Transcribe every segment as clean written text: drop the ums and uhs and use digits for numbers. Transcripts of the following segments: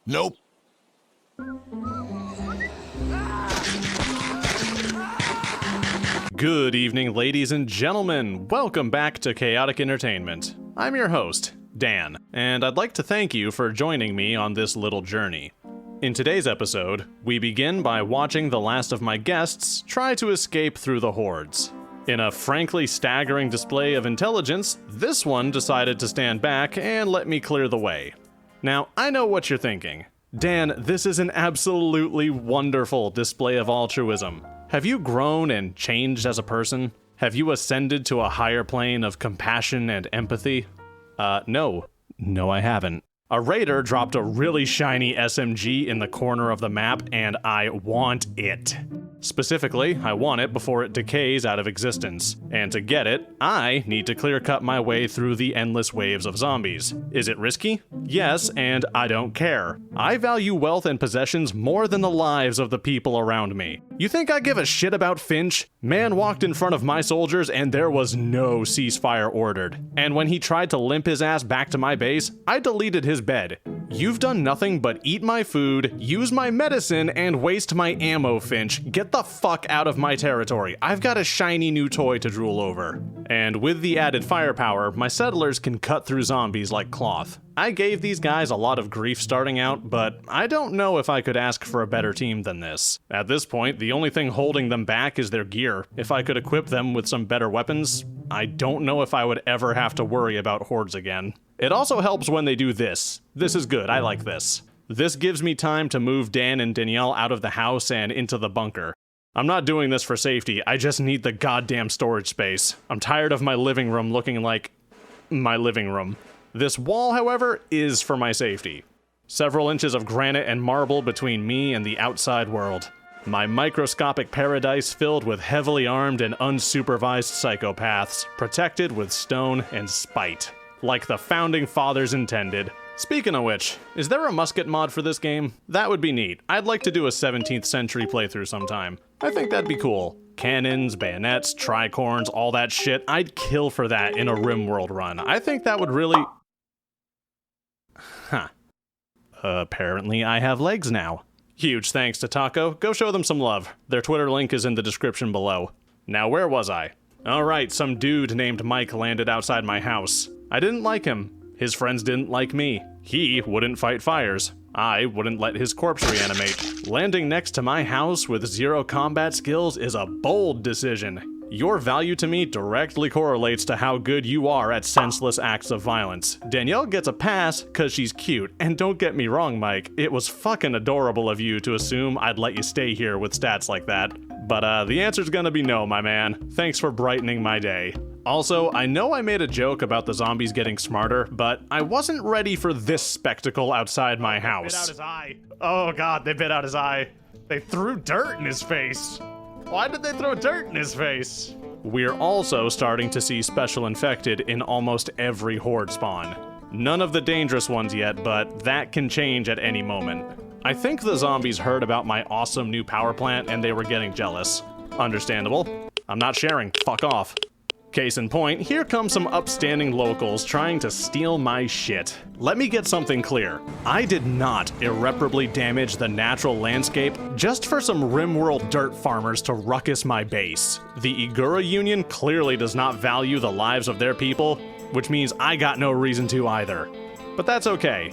Nope. Good evening, ladies and gentlemen. Welcome back to Chaotic Entertainment. I'm your host, Dan, and I'd like to thank you for joining me on this little journey. In today's episode, we begin by watching the last of my guests try to escape through the hordes. In a frankly staggering display of intelligence, this one decided to stand back and let me clear the way. Now, I know what you're thinking. Dan, this is an absolutely wonderful display of altruism. Have you grown and changed as a person? Have you ascended to a higher plane of compassion and empathy? No, I haven't. A raider dropped a really shiny SMG in the corner of the map, and I want it. Specifically, I want it before it decays out of existence. And to get it, I need to clear-cut my way through the endless waves of zombies. Is it risky? Yes, and I don't care. I value wealth and possessions more than the lives of the people around me. You think I give a shit about Finch? Man walked in front of my soldiers and there was no ceasefire ordered. And when he tried to limp his ass back to my base, I deleted his bed. You've done nothing but eat my food, use my medicine, and waste my ammo, Finch. Get the fuck out of my territory. I've got a shiny new toy to drool over. And with the added firepower, my settlers can cut through zombies like cloth. I gave these guys a lot of grief starting out, but I don't know if I could ask for a better team than this. At this point, the only thing holding them back is their gear. If I could equip them with some better weapons, I don't know if I would ever have to worry about hordes again. It also helps when they do this. This is good, I like this. This gives me time to move Dan and Danielle out of the house and into the bunker. I'm not doing this for safety, I just need the goddamn storage space. I'm tired of my living room looking like my living room. This wall, however, is for my safety. Several inches of granite and marble between me and the outside world. My microscopic paradise filled with heavily armed and unsupervised psychopaths, protected with stone and spite. Like the founding fathers intended. Speaking of which, is there a musket mod for this game? That would be neat. I'd like to do a 17th century playthrough sometime. I think that'd be cool. Cannons, bayonets, tricorns, all that shit. I'd kill for that in a Rimworld run. I think that would really... Huh. Apparently I have legs now. Huge thanks to Taco. Go show them some love. Their Twitter link is in the description below. Now where was I? Alright, some dude named Mike landed outside my house. I didn't like him. His friends didn't like me. He wouldn't fight fires. I wouldn't let his corpse reanimate. Landing next to my house with zero combat skills is a bold decision. Your value to me directly correlates to how good you are at senseless acts of violence. Danielle gets a pass cause she's cute, and don't get me wrong, Mike, it was fucking adorable of you to assume I'd let you stay here with stats like that. But the answer's gonna be no, my man. Thanks for brightening my day. Also, I know I made a joke about the zombies getting smarter, but I wasn't ready for this spectacle outside my house. They bit out his eye. Oh god, they bit out his eye. They threw dirt in his face. Why did they throw dirt in his face? We're also starting to see special infected in almost every horde spawn. None of the dangerous ones yet, but that can change at any moment. I think the zombies heard about my awesome new power plant and they were getting jealous. Understandable. I'm not sharing. Fuck off. Case in point, here come some upstanding locals trying to steal my shit. Let me get something clear. I did not irreparably damage the natural landscape just for some Rimworld dirt farmers to ruckus my base. The Igura Union clearly does not value the lives of their people, which means I got no reason to either. But that's okay.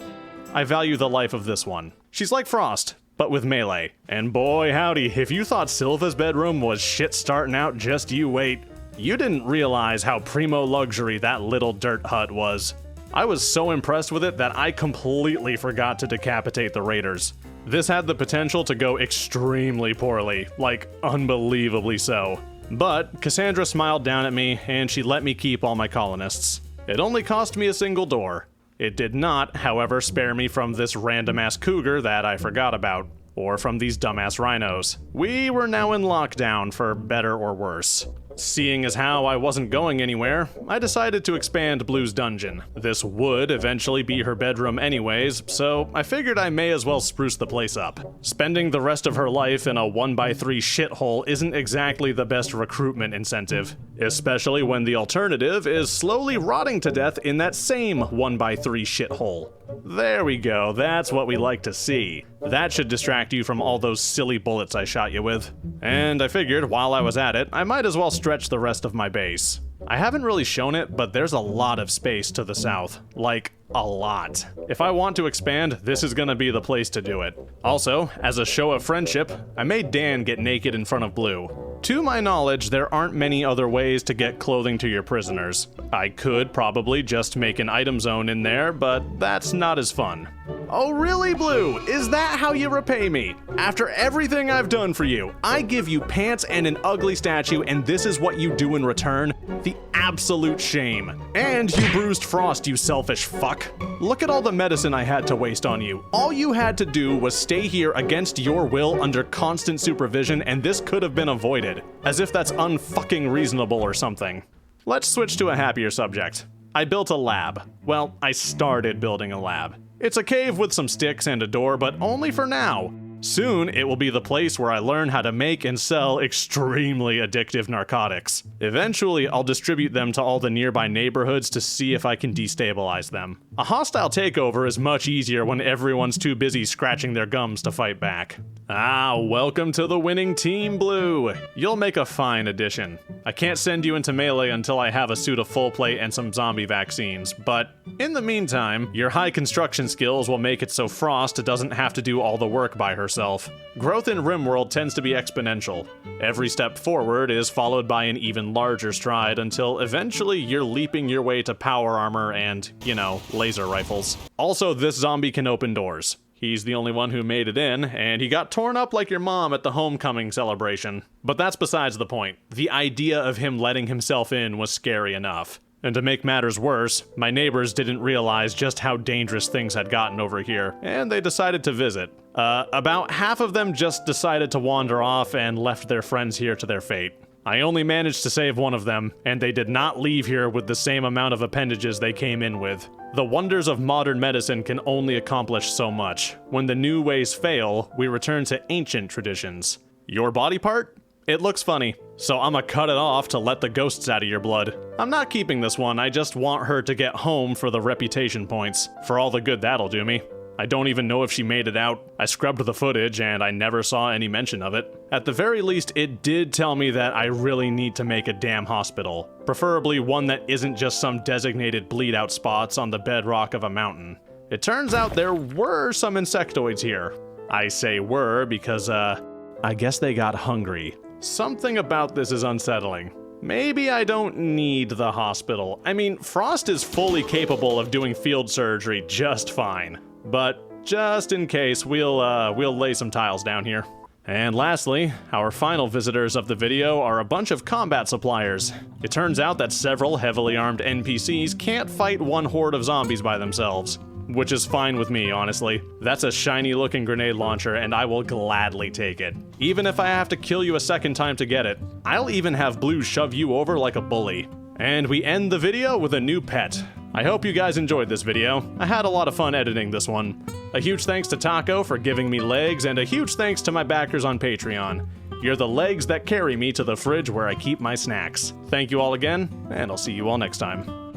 I value the life of this one. She's like Frost, but with melee. And boy howdy, if you thought Sylva's bedroom was shit starting out, just you wait. You didn't realize how primo luxury that little dirt hut was. I was so impressed with it that I completely forgot to decapitate the raiders. This had the potential to go extremely poorly, like unbelievably so. But Cassandra smiled down at me and she let me keep all my colonists. It only cost me a single door. It did not, however, spare me from this random-ass cougar that I forgot about. Or from these dumbass rhinos. We were now in lockdown, for better or worse. Seeing as how I wasn't going anywhere, I decided to expand Blue's dungeon. This would eventually be her bedroom anyways, so I figured I may as well spruce the place up. Spending the rest of her life in a 1x3 shithole isn't exactly the best recruitment incentive, especially when the alternative is slowly rotting to death in that same 1x3 shithole. There we go, that's what we like to see. That should distract you from all those silly bullets I shot you with. And I figured, while I was at it, I might as well stretch the rest of my base. I haven't really shown it, but there's a lot of space to the south. Like, a lot. If I want to expand, this is gonna be the place to do it. Also, as a show of friendship, I made Dan get naked in front of Blue. To my knowledge, there aren't many other ways to get clothing to your prisoners. I could probably just make an item zone in there, but that's not as fun. Oh really, Blue? Is that how you repay me? After everything I've done for you, I give you pants and an ugly statue, and this is what you do in return? The absolute shame. And you bruised Frost, you selfish fuck. Look at all the medicine I had to waste on you. All you had to do was stay here against your will under constant supervision, and this could have been avoided. As if that's unfucking reasonable or something. Let's switch to a happier subject. I built a lab. Well, I started building a lab. It's a cave with some sticks and a door, but only for now. Soon, it will be the place where I learn how to make and sell extremely addictive narcotics. Eventually, I'll distribute them to all the nearby neighborhoods to see if I can destabilize them. A hostile takeover is much easier when everyone's too busy scratching their gums to fight back. Ah, welcome to the winning team, Blue. You'll make a fine addition. I can't send you into melee until I have a suit of full plate and some zombie vaccines, but in the meantime, your high construction skills will make it so Frost doesn't have to do all the work by herself. Growth in Rimworld tends to be exponential. Every step forward is followed by an even larger stride until eventually you're leaping your way to power armor and, you know, laser rifles. Also, this zombie can open doors. He's the only one who made it in, and he got torn up like your mom at the homecoming celebration. But that's besides the point. The idea of him letting himself in was scary enough. And to make matters worse, my neighbors didn't realize just how dangerous things had gotten over here, and they decided to visit. About half of them just decided to wander off and left their friends here to their fate. I only managed to save one of them, and they did not leave here with the same amount of appendages they came in with. The wonders of modern medicine can only accomplish so much. When the new ways fail, we return to ancient traditions. Your body part? It looks funny, so I'ma cut it off to let the ghosts out of your blood. I'm not keeping this one, I just want her to get home for the reputation points, for all the good that'll do me. I don't even know if she made it out. I scrubbed the footage and I never saw any mention of it. At the very least, it did tell me that I really need to make a damn hospital. Preferably one that isn't just some designated bleed out spots on the bedrock of a mountain. It turns out there were some insectoids here. I say were because, I guess they got hungry. Something about this is unsettling. Maybe I don't need the hospital. I mean, Frost is fully capable of doing field surgery just fine. But just in case, we'll lay some tiles down here. And lastly, our final visitors of the video are a bunch of combat suppliers. It turns out that several heavily armed NPCs can't fight one horde of zombies by themselves. Which is fine with me, honestly. That's a shiny looking grenade launcher and I will gladly take it. Even if I have to kill you a second time to get it. I'll even have Blue shove you over like a bully. And we end the video with a new pet. I hope you guys enjoyed this video. I had a lot of fun editing this one. A huge thanks to Taco for giving me legs, and a huge thanks to my backers on Patreon. You're the legs that carry me to the fridge where I keep my snacks. Thank you all again, and I'll see you all next time.